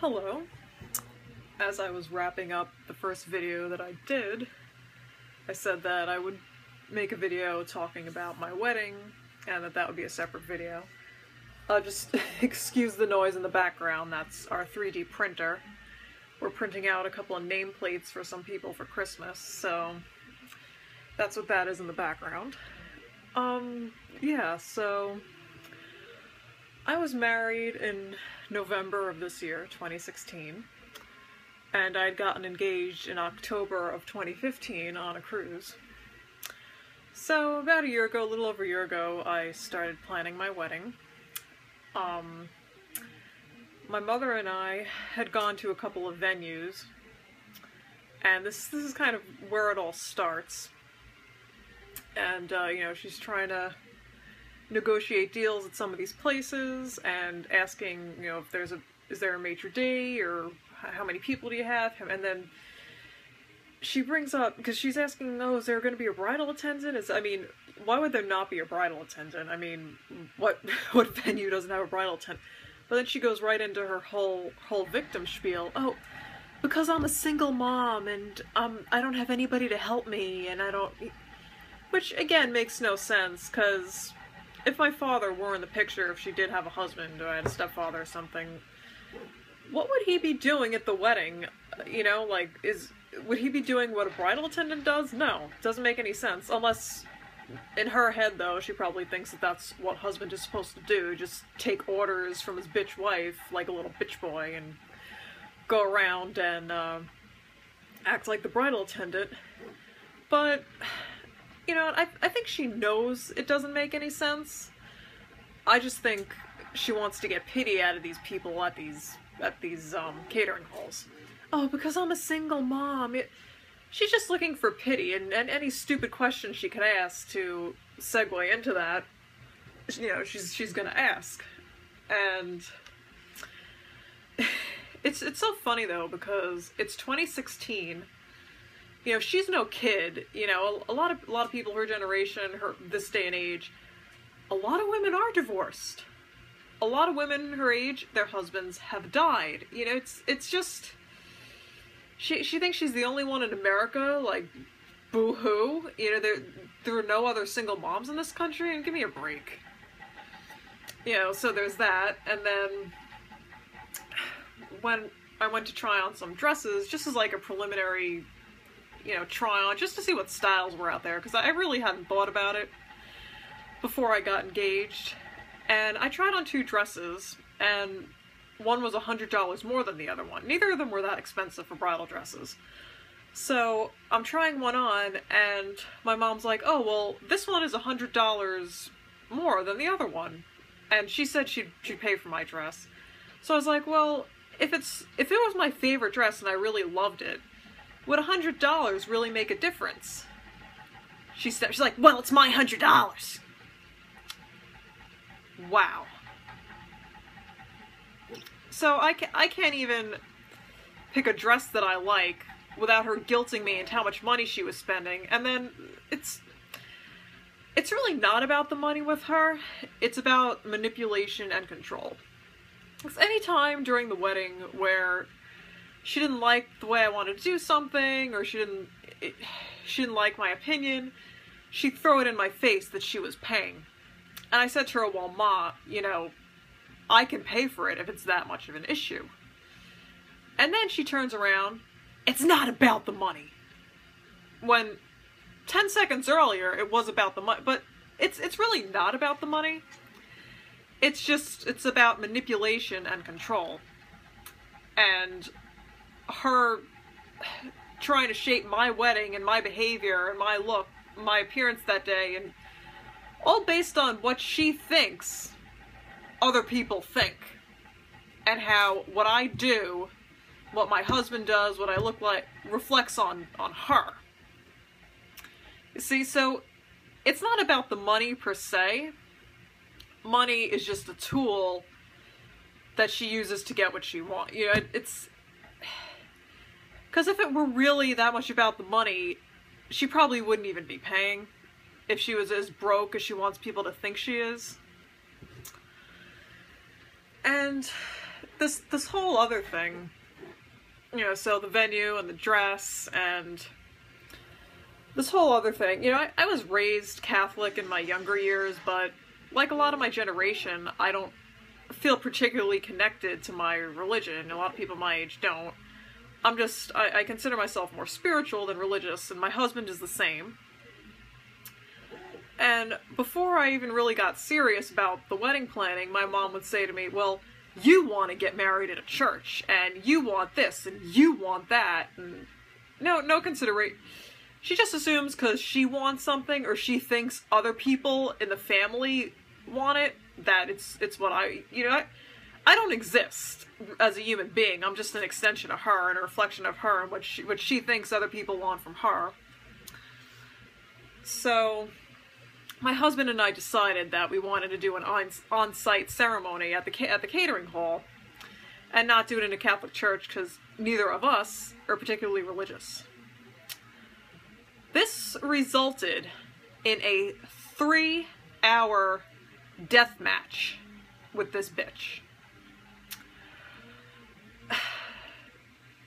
Hello. As I was wrapping up the first video that I did, I said that I would make a video talking about my wedding and that would be a separate video. Just excuse the noise in the background, that's our 3D printer. We're printing out a couple of nameplates for some people for Christmas, so that's what that is in the background. Yeah, so I was married in November of this year, 2016, and I'd gotten engaged in October of 2015 on a cruise. So about a year ago, a little over a year ago, I started planning my wedding. My mother and I had gone to a couple of venues, and this is kind of where it all starts. And, you know, she's trying to negotiate deals at some of these places and asking, you know, if is there a maitre d' or how many people do you have? And then she brings up, because she's asking, oh, is there going to be a bridal attendant? I mean, why would there not be a bridal attendant? I mean, what venue doesn't have a bridal attendant? But then she goes right into her whole victim spiel. Oh, because I'm a single mom and I don't have anybody to help me and I don't... Which, again, makes no sense, because if my father were in the picture, if she did have a husband or I had a stepfather or something, what would he be doing at the wedding? You know, like, would he be doing what a bridal attendant does? No, doesn't make any sense, unless... In her head, though, she probably thinks that that's what husband is supposed to do, just take orders from his bitch wife, like a little bitch boy, and go around and act like the bridal attendant. But, you know, I think she knows it doesn't make any sense. I just think she wants to get pity out of these people at these catering halls. Oh, because I'm a single mom. She's just looking for pity, and any stupid question she could ask to segue into that, you know, she's gonna ask. And it's so funny, though, because it's 2016. You know, she's no kid. You know, a lot of people her generation, this day and age, a lot of women are divorced. A lot of women her age, their husbands have died. You know, it's just... She thinks she's the only one in America, like, boo-hoo. You know, there are no other single moms in this country, and give me a break. You know, so there's that, and then when I went to try on some dresses, just as like a preliminary, you know, try on, just to see what styles were out there, because I really hadn't thought about it before I got engaged, and I tried on 2 dresses, and one was $100 more than the other one. Neither of them were that expensive for bridal dresses. So I'm trying one on, and my mom's like, oh, well, this one is $100 more than the other one. And she said she'd pay for my dress. So I was like, well, if it was my favorite dress and I really loved it, would $100 really make a difference? She's like, well, it's my $100. Wow. So I can't even pick a dress that I like without her guilting me into how much money she was spending. And then it's really not about the money with her. It's about manipulation and control. Because any time during the wedding where she didn't like the way I wanted to do something, or she didn't like my opinion, she'd throw it in my face that she was paying. And I said to her, well, Ma, you know, I can pay for it if it's that much of an issue. And then she turns around, it's not about the money. When 10 seconds earlier it was about the money, but it's really not about the money. It's about manipulation and control. And her trying to shape my wedding and my behavior and my look, my appearance that day, and all based on what she thinks other people think, and how what I do, what my husband does, what I look like, reflects on her. You see, so it's not about the money per se. Money is just a tool that she uses to get what she wants. You know, it's... Because if it were really that much about the money, she probably wouldn't even be paying, if she was as broke as she wants people to think she is. And this whole other thing, you know, so the venue and the dress and this whole other thing, you know, I was raised Catholic in my younger years, but like a lot of my generation, I don't feel particularly connected to my religion. A lot of people my age don't. I consider myself more spiritual than religious, and my husband is the same. And before I even really got serious about the wedding planning, my mom would say to me, well, you want to get married in a church, and you want this, and you want that, and no consideration. She just assumes because she wants something, or she thinks other people in the family want it, that it's what I don't exist as a human being. I'm just an extension of her and a reflection of her and what she thinks other people want from her. So my husband and I decided that we wanted to do an on-site ceremony at the catering hall and not do it in a Catholic church because neither of us are particularly religious. This resulted in a 3-hour death match with this bitch.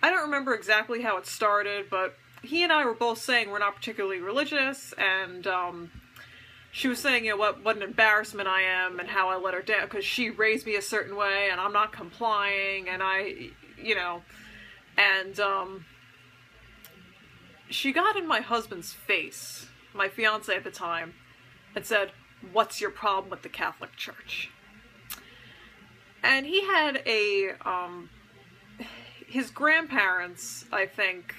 I don't remember exactly how it started, but he and I were both saying we're not particularly religious, and she was saying, you know, what an embarrassment I am and how I let her down because she raised me a certain way and I'm not complying, and she got in my husband's face, my fiance at the time, and said, "What's your problem with the Catholic Church?" And he had his grandparents, I think,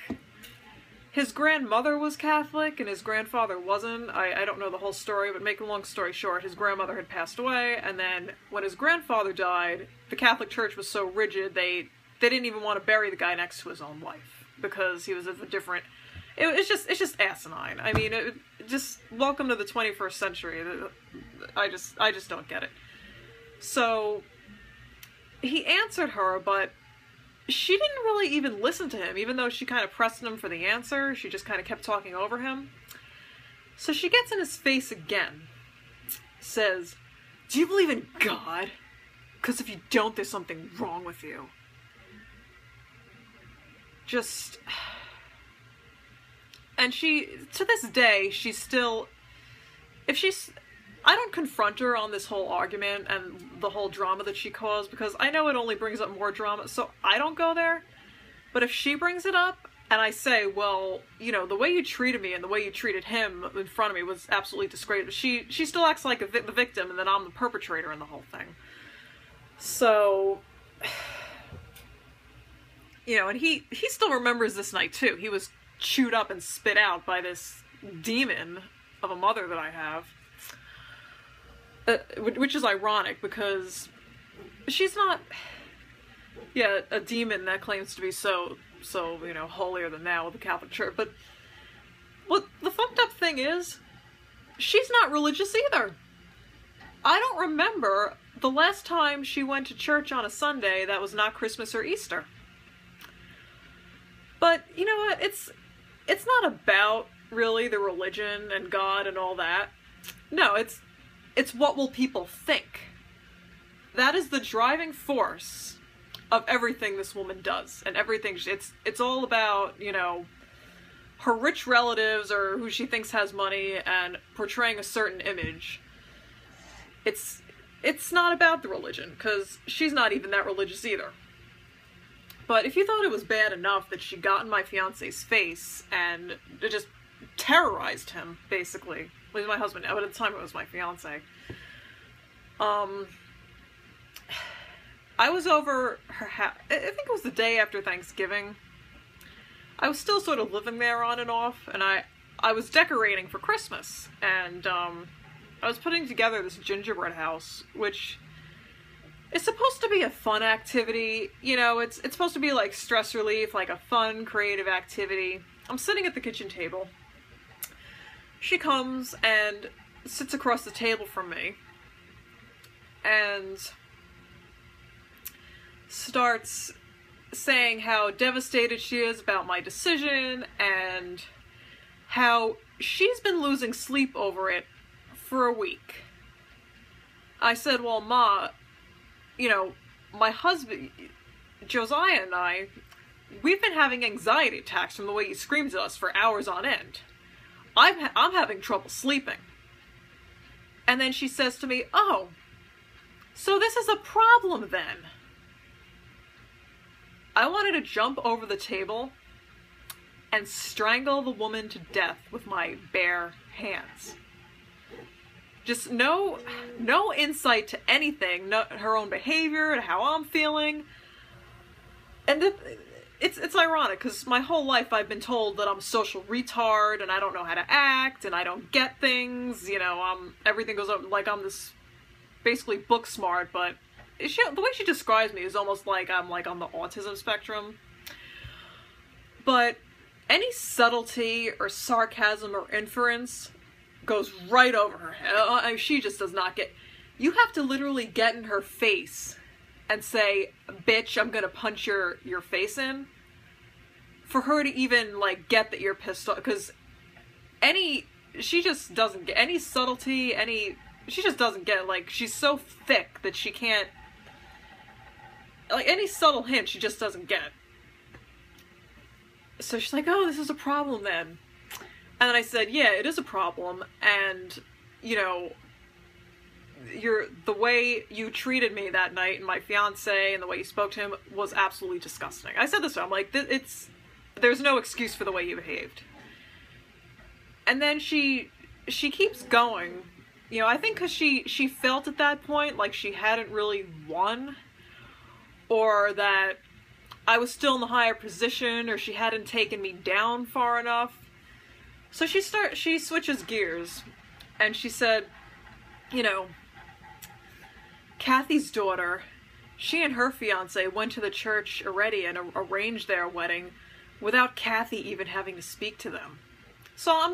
his grandmother was Catholic and his grandfather wasn't. I don't know the whole story, but make a long story short, his grandmother had passed away, and then when his grandfather died, the Catholic Church was so rigid, they didn't even want to bury the guy next to his own wife, because he was of a different... It's just asinine. I mean, just welcome to the 21st century. I just don't get it. So he answered her, but she didn't really even listen to him, even though she kind of pressed him for the answer. She just kind of kept talking over him. So she gets in his face again, says, "Do you believe in God? Because if you don't, there's something wrong with you." Just... And she, to this day, she's still, I don't confront her on this whole argument and the whole drama that she caused, because I know it only brings up more drama, so I don't go there. But if she brings it up, and I say, well, you know, the way you treated me and the way you treated him in front of me was absolutely disgraceful, she still acts like the victim, and then I'm the perpetrator in the whole thing. So, you know, and he still remembers this night, too. He was chewed up and spit out by this demon of a mother that I have. Which is ironic, because she's not, a demon that claims to be so, you know, holier than thou with the Catholic Church. But what the fucked up thing is, she's not religious either. I don't remember the last time she went to church on a Sunday that was not Christmas or Easter. But, you know what, it's not about, really, the religion and God and all that. No, it's what will people think. That is the driving force of everything this woman does, and everything, it's all about, you know, her rich relatives or who she thinks has money and portraying a certain image. It's not about the religion, because she's not even that religious either. But if you thought it was bad enough that she got in my fiance's face and just terrorized him, basically. Well, he's my husband now, but at the time it was my fiance. I was over her house, I think it was the day after Thanksgiving. I was still sort of living there on and off, and I was decorating for Christmas, and I was putting together this gingerbread house, which... it's supposed to be a fun activity, you know, it's supposed to be like stress relief, like a fun, creative activity. I'm sitting at the kitchen table. She comes and sits across the table from me and starts saying how devastated she is about my decision and how she's been losing sleep over it for a week. I said, well, Ma, you know, my husband, Josiah, and I, we've been having anxiety attacks from the way he screams at us for hours on end. I'm having trouble sleeping. And then she says to me, oh, so this is a problem then. I wanted to jump over the table and strangle the woman to death with my bare hands. Just no insight to anything, her own behavior, to how I'm feeling. And it's ironic, because my whole life I've been told that I'm a social retard, and I don't know how to act, and I don't get things, you know, everything goes up, like I'm this, basically book smart, but the way she describes me is almost like I'm like on the autism spectrum. But any subtlety or sarcasm or inference goes right over her head. She just does not get... You have to literally get in her face and say, bitch, I'm gonna punch your face in, for her to even, like, get that you're pissed off. Because she just doesn't get any subtlety, she just doesn't get, like, she's so thick that she can't, like, any subtle hint she just doesn't get. So she's like, oh, this is a problem then. And then I said, yeah, it is a problem, and, you know, the way you treated me that night, and my fiance, and the way you spoke to him was absolutely disgusting. I said this to her, I'm like, there's no excuse for the way you behaved. And then she keeps going, you know, I think because she felt at that point like she hadn't really won, or that I was still in the higher position, or she hadn't taken me down far enough. So she switches gears, and she said, you know, Kathy's daughter, she and her fiance went to the church already and arranged their wedding without Kathy even having to speak to them. So I'm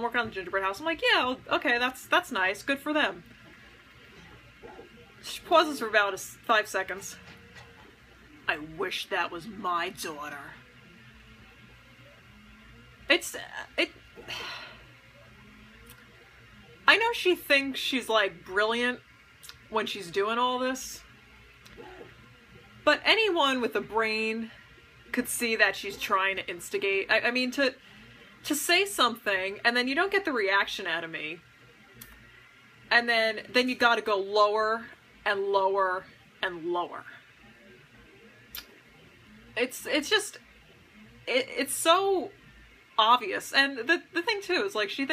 working on the gingerbread house. I'm like, yeah, okay, that's nice, good for them. She pauses for about 5 seconds. I wish that was my daughter. I know she thinks she's, like, brilliant when she's doing all this, but anyone with a brain could see that she's trying to instigate. I mean, to say something, and then you don't get the reaction out of me, and then you gotta go lower, and lower, and lower. It's just, it's so obvious. And the thing too is, like, she's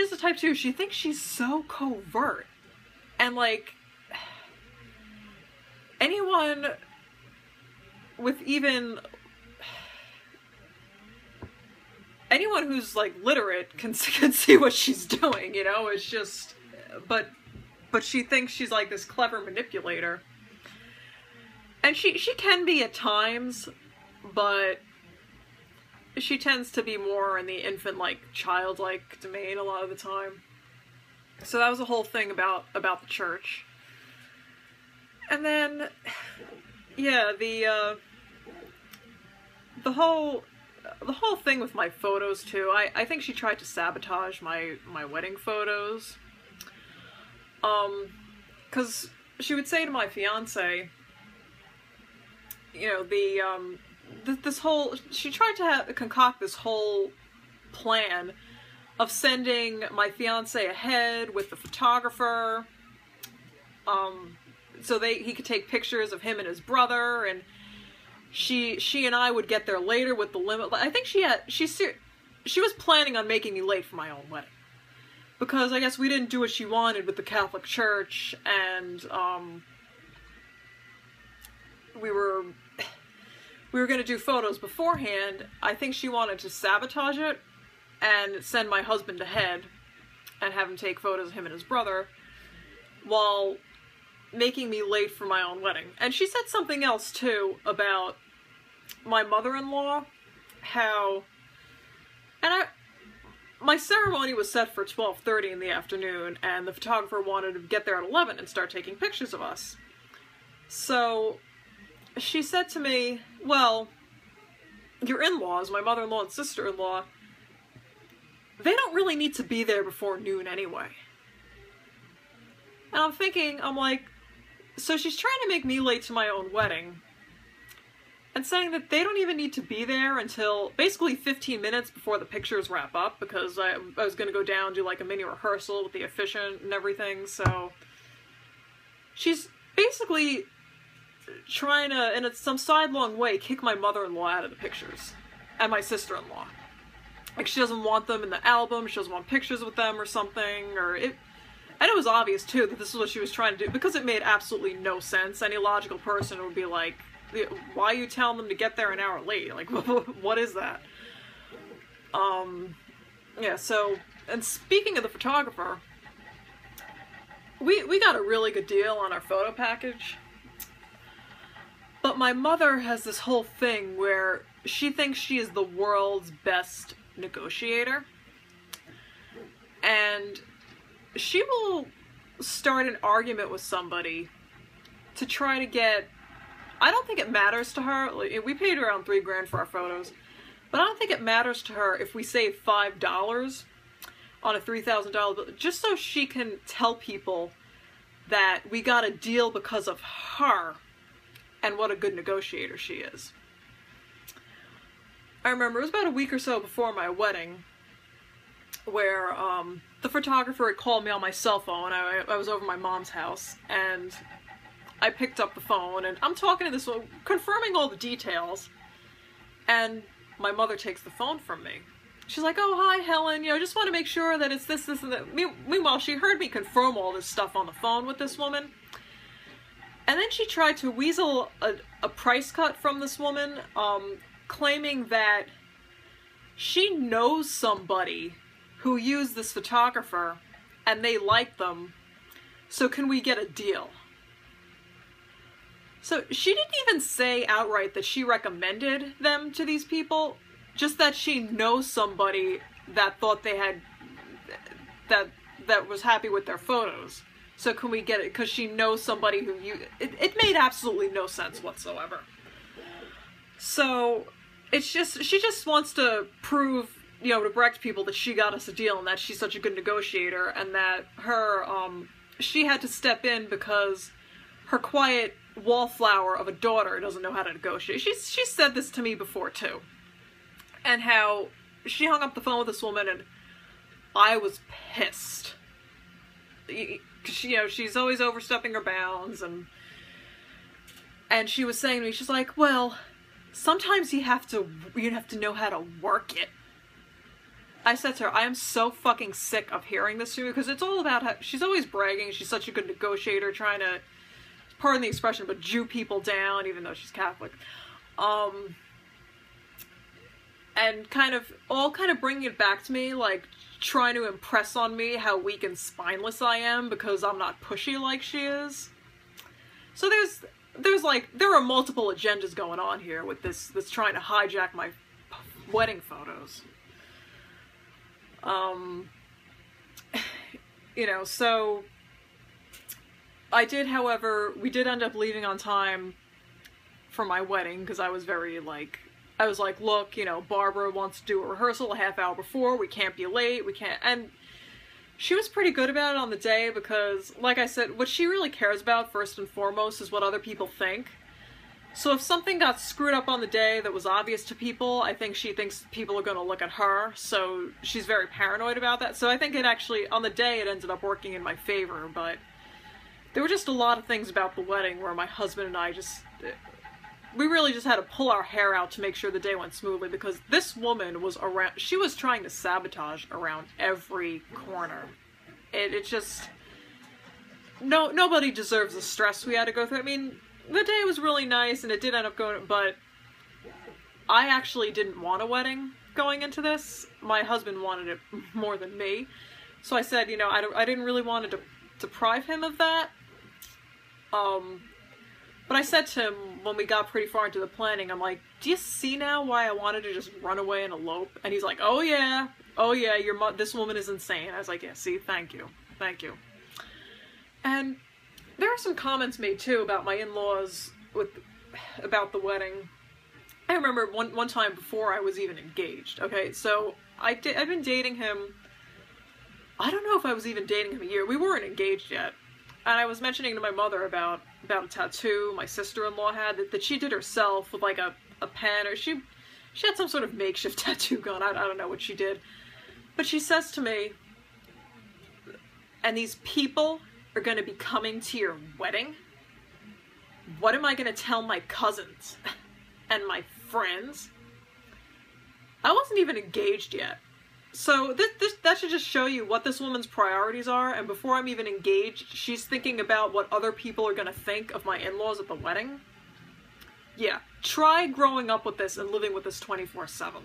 the type too, she thinks she's so covert. And, like, anyone with anyone who's, like, literate can see what she's doing, you know? It's just, but she thinks she's, like, this clever manipulator. And she can be at times, but she tends to be more in the infant, like, childlike domain a lot of the time. So that was the whole thing about the church. And then, yeah, the whole thing with my photos too. I think she tried to sabotage my wedding photos. 'Cause she would say to my fiance, you know, she tried to concoct this whole plan of sending my fiance ahead with the photographer, so he could take pictures of him and his brother, and she and I would get there later with the limit. I think she was planning on making me late for my own wedding, because I guess we didn't do what she wanted with the Catholic Church, and we were going to do photos beforehand. I think she wanted to sabotage it and send my husband ahead and have him take photos of him and his brother while making me late for my own wedding. And she said something else too about my mother-in-law, my ceremony was set for 12:30 in the afternoon, and the photographer wanted to get there at 11 and start taking pictures of us. So she said to me, well, your in-laws, my mother-in-law and sister-in-law, they don't really need to be there before noon anyway. And I'm like, So she's trying to make me late to my own wedding, and saying that they don't even need to be there until basically 15 minutes before the pictures wrap up, because I was going to go down, do like a mini rehearsal with the officiant and everything, so she's basically trying to, in some sidelong way, kick my mother-in-law out of the pictures, and my sister-in-law. Like, she doesn't want them in the album, she doesn't want pictures with them or something, or it... And it was obvious, too, that this is what she was trying to do, because it made absolutely no sense. Any logical person would be like, why are you telling them to get there an hour late? Like, what is that? Yeah, so, and speaking of the photographer, we got a really good deal on our photo package. But my mother has this whole thing where she thinks she is the world's best negotiator. And she will start an argument with somebody to try to get... I don't think it matters to her. Like, we paid around $3 grand for our photos, but I don't think it matters to her if we save $5 on a $3,000 bill, just so she can tell people that we got a deal because of her and what a good negotiator she is. I remember it was about a week or so before my wedding where the photographer had called me on my cell phone. I was over at my mom's house, and I picked up the phone, and I'm talking to this one, confirming all the details, and my mother takes the phone from me. She's like, oh, hi, Helen, just want to make sure that it's this, and that. Meanwhile, she heard me confirm all this stuff on the phone with this woman, and then she tried to weasel a price cut from this woman, claiming that she knows somebody who used this photographer, and they like them, so can we get a deal? So she didn't even say outright that she recommended them to these people, just that she knows somebody that thought they had, that was happy with their photos. So can we get it? Because she knows somebody who it made absolutely no sense whatsoever. So it's just, she just wants to prove, to Brecht people that she got us a deal and that she's such a good negotiator, and that her, she had to step in because her quiet wallflower of a daughter doesn't know how to negotiate. She said this to me before too, and how she hung up the phone with this woman, and I was pissed. Cause she's always overstepping her bounds, and she was saying to me, she's like, well, sometimes you have to know how to work it. I said to her, I am so fucking sick of hearing this to me, because it's all about how she's always bragging she's such a good negotiator, trying to, pardon the expression, but Jew people down, even though she's Catholic. And kind of bringing it back to me, like, trying to impress on me how weak and spineless I am because I'm not pushy like she is. So there are multiple agendas going on here with this trying to hijack my wedding photos. So I did, however, we did end up leaving on time for my wedding, because I was very, I was like, look, Barbara wants to do a rehearsal a half hour before, we can't be late, we can't, and she was pretty good about it on the day, because, like I said, what she really cares about, first and foremost, is what other people think. So if something got screwed up on the day that was obvious to people, I think she thinks people are going to look at her, so she's very paranoid about that. So I think it actually, on the day, it ended up working in my favor, but there were just a lot of things about the wedding where my husband and I we really just had to pull our hair out to make sure the day went smoothly, because this woman was around, she was trying to sabotage around every corner. It just, nobody deserves the stress we had to go through. I mean, the day was really nice, and it did end up going, but I actually didn't want a wedding going into this. My husband wanted it more than me. So I said, I didn't really want to deprive him of that. But I said to him when we got pretty far into the planning, I'm like, do you see now why I wanted to just run away and elope? And he's like, oh yeah, this woman is insane. I was like, yeah, see, thank you. And there are some comments made too about my in-laws about the wedding. I remember one time before I was even engaged, okay? So I'd been dating him, I don't know if I was even dating him a year. We weren't engaged yet. And I was mentioning to my mother about about a tattoo my sister-in-law had that she did herself with like a pen, or she had some sort of makeshift tattoo gun. I don't know what she did. But she says to me, and these people are going to be coming to your wedding? What am I going to tell my cousins and my friends? I wasn't even engaged yet. So that should just show you what this woman's priorities are, and before I'm even engaged, she's thinking about what other people are going to think of my in-laws at the wedding. Yeah, try growing up with this and living with this 24/7.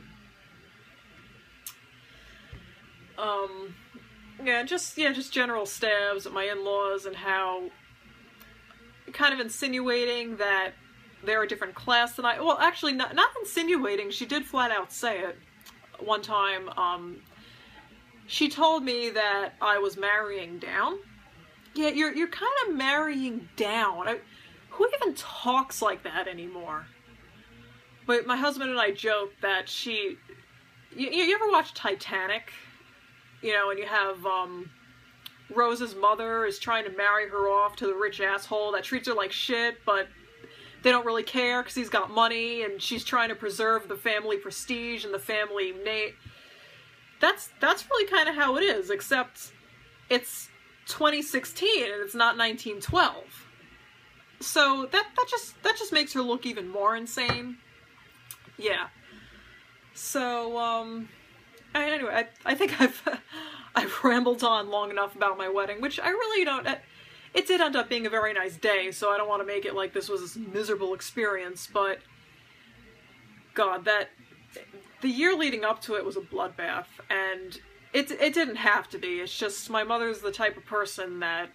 Yeah, just general stabs at my in-laws and how kind of insinuating that they're a different class than I. Well, actually, not insinuating. She did flat out say it one time. She told me that I was marrying down. Yeah, you're kind of marrying down. Who even talks like that anymore? But my husband and I joke that you ever watch Titanic? You know, and you have Rose's mother is trying to marry her off to the rich asshole that treats her like shit, but they don't really care because he's got money, and she's trying to preserve the family prestige and the family name. That's really kind of how it is, except it's 2016 and it's not 1912. So that just makes her look even more insane. Yeah. So anyway, I think I've rambled on long enough about my wedding, which I really don't. It did end up being a very nice day, so I don't want to make it like this was this miserable experience, but God, the year leading up to it was a bloodbath, and it didn't have to be. It's just my mother's the type of person that,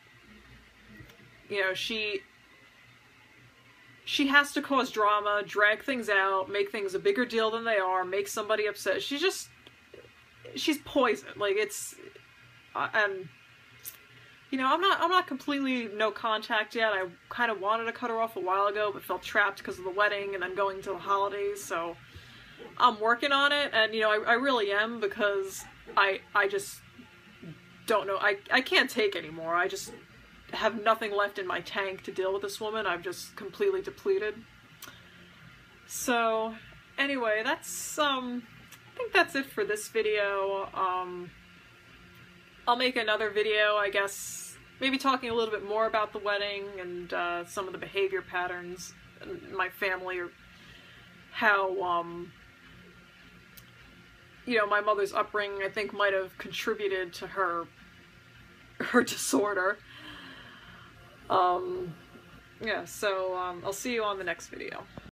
you know, she has to cause drama, drag things out, make things a bigger deal than they are, make somebody upset. She's poison. Like, it's, and, you know, I'm not completely no contact yet. I kind of wanted to cut her off a while ago, but felt trapped because of the wedding and then going to the holidays, so I'm working on it, and, you know, I really am, because I just don't know. I can't take anymore. I just have nothing left in my tank to deal with this woman. I'm just completely depleted. So, anyway, that's, I think that's it for this video. I'll make another video, I guess, maybe talking a little bit more about the wedding and some of the behavior patterns in my family, or how, you know, my mother's upbringing, I think, might have contributed to her disorder. Yeah, so I'll see you on the next video.